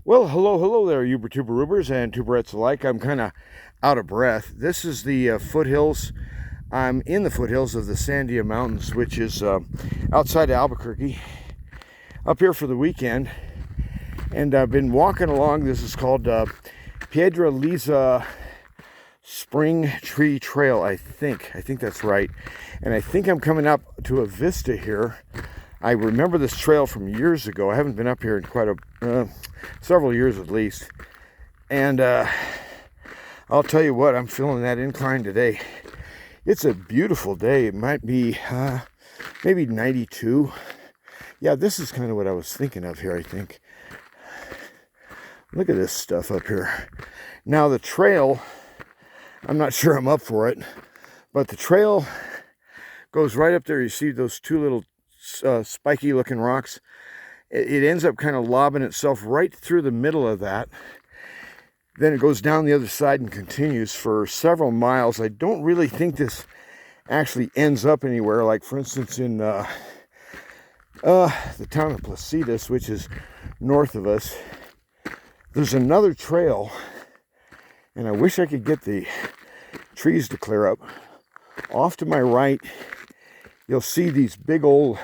Well, hello there, Uber-Tuber-Ubers and tuberettes alike. I'm kind of out of breath. This is the foothills. I'm in the foothills of the Sandia Mountains, which is outside of Albuquerque, up here for the weekend. And I've been walking along. This is called Piedra Lisa Spring Tree Trail, I think. I think that's right. And I think I'm coming up to a vista here. I remember this trail from years ago. I haven't been up here in quite several years at least. And I'll tell you what, I'm feeling that incline today. It's a beautiful day. It might be maybe 92. Yeah, this is kind of what I was thinking of here, I think. Look at this stuff up here. Now the trail, I'm not sure I'm up for it, but the trail goes right up there. You see those two little spiky looking rocks. It ends up kind of lobbing itself right through the middle of that. Then it goes down the other side and continues for several miles. I don't really think this actually ends up anywhere. Like, for instance, in the town of Placitas, which is north of us, there's another trail, and I wish I could get the trees to clear up. Off to my right, you'll see these big old,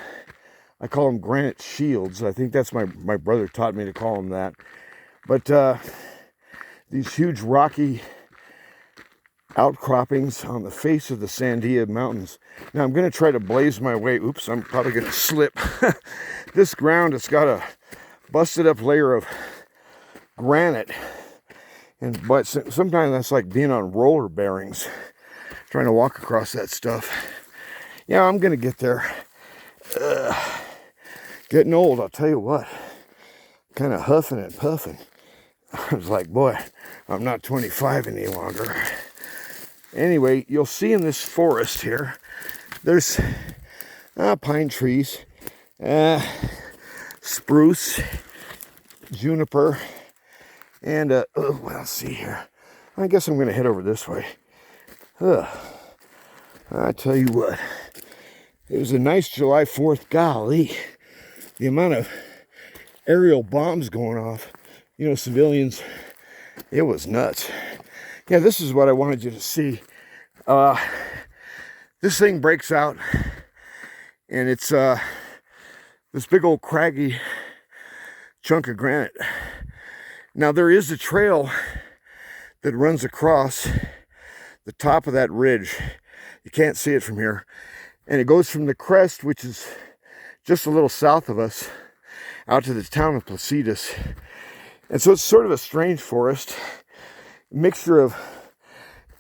I call them granite shields. I think that's my brother taught me to call them that. But these huge rocky outcroppings on the face of the Sandia Mountains. Now I'm going to try to blaze my way. Oops, I'm probably going to slip. This ground has got a busted up layer of granite. But sometimes that's like being on roller bearings, trying to walk across that stuff. Yeah, I'm going to get there. Getting old, I'll tell you what. Kind of huffing and puffing. I was like, boy, I'm not 25 any longer. Anyway, you'll see in this forest here, there's pine trees, spruce, juniper, and, well, let's see here. I guess I'm going to head over this way. I tell you what, it was a nice July 4th. Golly, the amount of aerial bombs going off, you know, civilians, it was nuts. Yeah, this is what I wanted you to see. This thing breaks out, and it's this big old craggy chunk of granite. Now, there is a trail that runs across the top of that ridge. You can't see it from here. And it goes from the crest, which is just a little south of us, out to the town of Placitas. And so it's sort of a strange forest, mixture of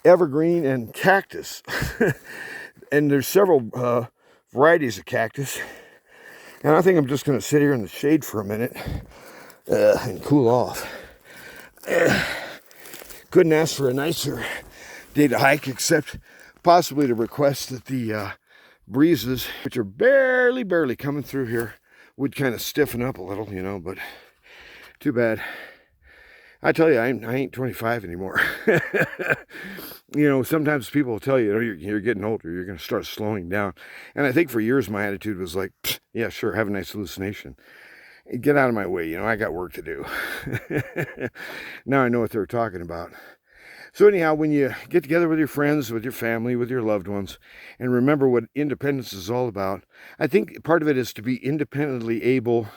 evergreen and cactus. And there's several varieties of cactus. And I think I'm just going to sit here in the shade for a minute and cool off. Couldn't ask for a nicer day to hike, except possibly to request that the breezes, which are barely coming through here, would kind of stiffen up a little, you know, but too bad. I tell you, I ain't 25 anymore. You know, sometimes people will tell you, you're getting older, you're going to start slowing down. And I think for years my attitude was like, yeah, sure, have a nice hallucination. Get out of my way, you know, I got work to do. Now I know what they're talking about. So anyhow, when you get together with your friends, with your family, with your loved ones, and remember what independence is all about, I think part of it is to be independently able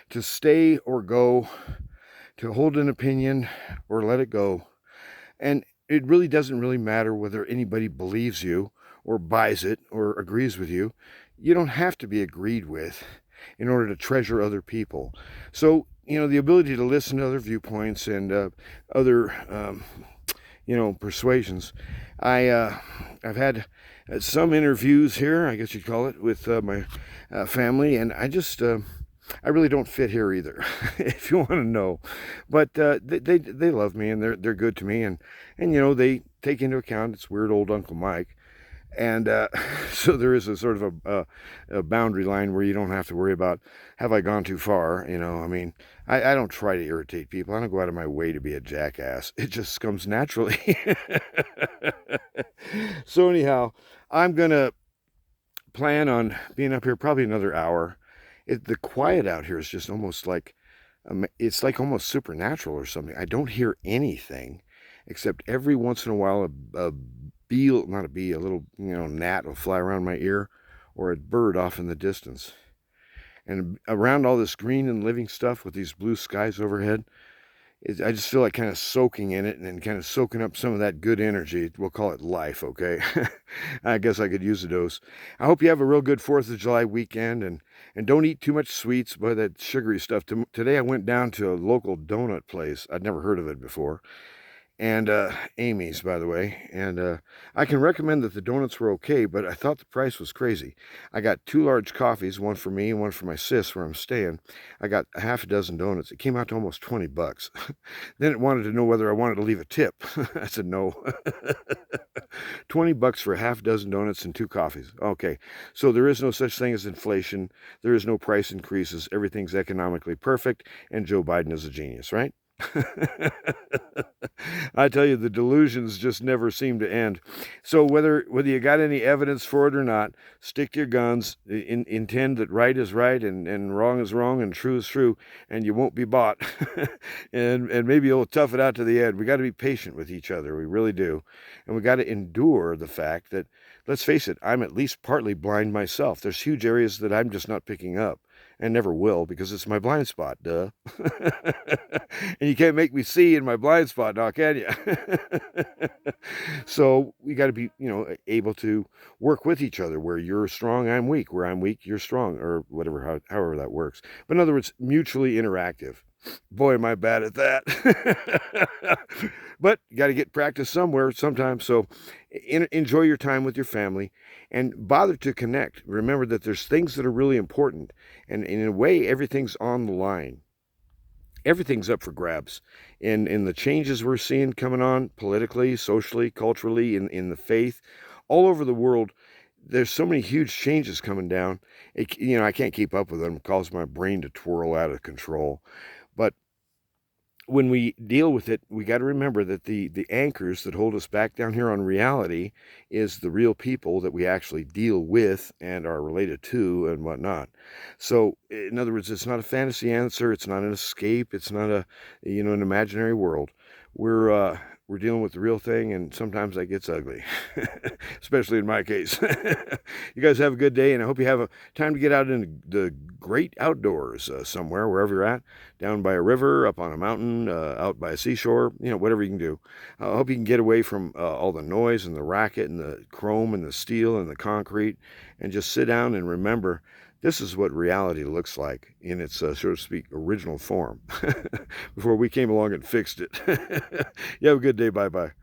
to stay or go, to hold an opinion or let it go. And it really doesn't really matter whether anybody believes you or buys it or agrees with you. You don't have to be agreed with in order to treasure other people. So, you know, the ability to listen to other viewpoints and other you know, persuasions. I've had some interviews here, I guess you'd call it, with my family, and I really don't fit here either, if you want to know. But they love me, and they're good to me, and you know, they take into account it's weird old Uncle Mike. And so there is a sort of a boundary line where you don't have to worry about, have I gone too far? You know, I mean, I don't try to irritate people. I don't go out of my way to be a jackass. It just comes naturally. So anyhow, I'm going to plan on being up here probably another hour. The quiet out here is just almost like It's like almost supernatural or something. I don't hear anything except every once in a while a bee, not a bee, a little, gnat will fly around my ear, or a bird off in the distance. And around all this green and living stuff with these blue skies overhead, I just feel like kind of soaking in it and kind of soaking up some of that good energy. We'll call it life, okay? I guess I could use a dose. I hope you have a real good 4th of July weekend, and don't eat too much sweets, boy, that sugary stuff. Today I went down to a local donut place. I'd never heard of it before. And Amy's, by the way. And I can recommend that the donuts were okay, but I thought the price was crazy. I got 2 large coffees, one for me and one for my sis where I'm staying. I got a half a dozen donuts. It came out to almost 20 bucks. Then it wanted to know whether I wanted to leave a tip. I said no. 20 bucks for a half dozen donuts and 2 coffees. Okay, so there is no such thing as inflation. There is no price increases. Everything's economically perfect, and Joe Biden is a genius, right? I tell you, the delusions just never seem to end. So whether you got any evidence for it or not, stick to your guns, intend that right is right and wrong is wrong and true is true, and you won't be bought. and maybe you'll tough it out to the end. We got to be patient with each other. We really do. And we got to endure the fact that, let's face it, I'm at least partly blind myself. There's huge areas that I'm just not picking up. And never will, because it's my blind spot, duh. And you can't make me see in my blind spot now, can you? So we got to be, able to work with each other. Where you're strong, I'm weak. Where I'm weak, you're strong, or whatever, however that works. But in other words, mutually interactive. Boy, am I bad at that. But you got to get practice somewhere sometimes. So enjoy your time with your family and bother to connect. Remember that there's things that are really important. And in a way, everything's on the line. Everything's up for grabs. In the changes we're seeing coming on politically, socially, culturally, in the faith, all over the world, there's so many huge changes coming down. I can't keep up with them. It causes my brain to twirl out of control. But when we deal with it, we got to remember that the anchors that hold us back down here on reality is the real people that we actually deal with and are related to and whatnot. So, in other words, it's not a fantasy answer. It's not an escape. It's not an imaginary world. We're dealing with the real thing, and sometimes that gets ugly, especially in my case. You guys have a good day, and I hope you have a time to get out in the great outdoors somewhere, wherever you're at, down by a river, up on a mountain, out by a seashore, whatever you can do. I hope you can get away from all the noise and the racket and the chrome and the steel and the concrete, and just sit down and remember this is what reality looks like in its, so to speak, original form before we came along and fixed it. You have a good day. Bye-bye.